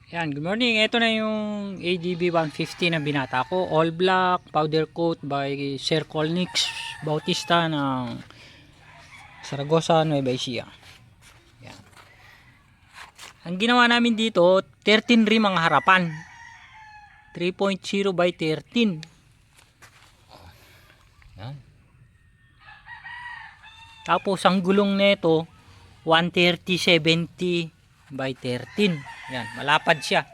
Yan, good morning. Ito na yung ADB 150 na binata ko. All black, powder coat by Sir Colnix Bautista ng Saragossa, Nueva Ecija. Yan. Ang ginawa namin dito, 13 rim ang harapan. 3.0 by 13. Yan. Tapos ang gulong nito 130/70 by 13. Yan, malapad siya.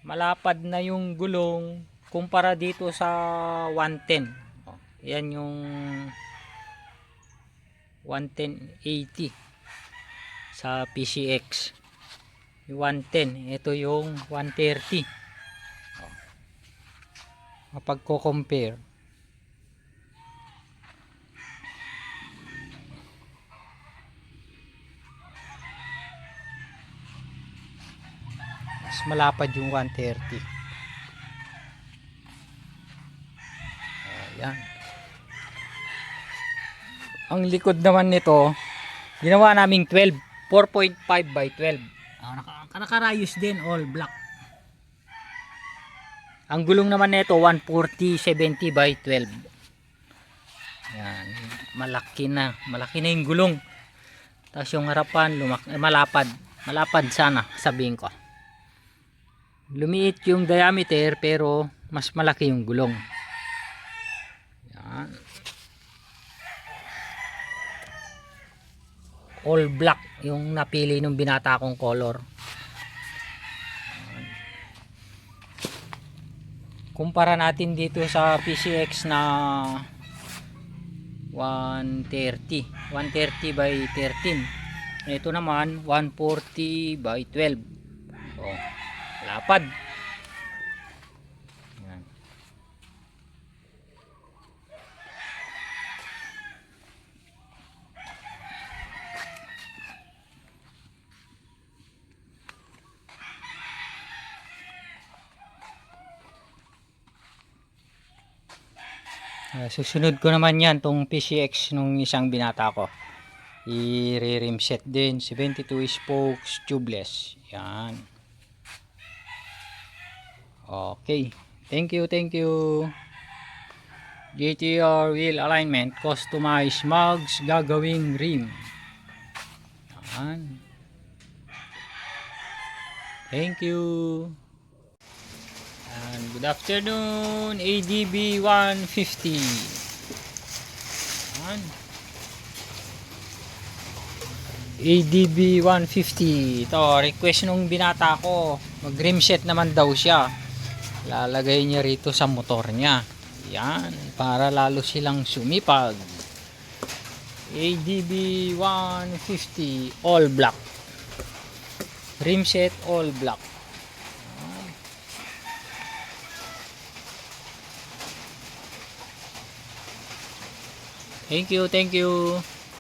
Malapad na yung gulong kumpara dito sa 110. Yan yung 110/80 sa PCX. Yung 110, ito yung 130. Mapagko-compare. Mas malapad yung 130. Ayan. Ang likod naman nito, ginawa naming 12, 4.5 by 12. Nakarayos din, all black. Ang gulong naman nito 140/70 by 12. Ayan, malaki na yung gulong. Tapos yung harapan malapad sana, sabihin ko. Lumiit yung diameter pero mas malaki yung gulong. Yan. All black yung napili ng binata kong color. Yan. Kumpara natin dito sa PCX na 130 by 13. Ito naman 140 by 12. So, lapad. Yan. Susunod ko naman yan tong PCX nung isang binata ko. I-rim set din 72 spokes tubeless. Yan. Okay. Thank you. GTR wheel alignment, customize mugs, gagawing rim. Yan. Thank you. And good afternoon, ADB 150. Yan. ADB 150. Ito, request nung binata ko. Mag-rim set naman daw siya. Lalagay niya rito sa motor niya. Yan, para lalo silang sumipag. ADB 150 all black. Rim set all black. Thank you.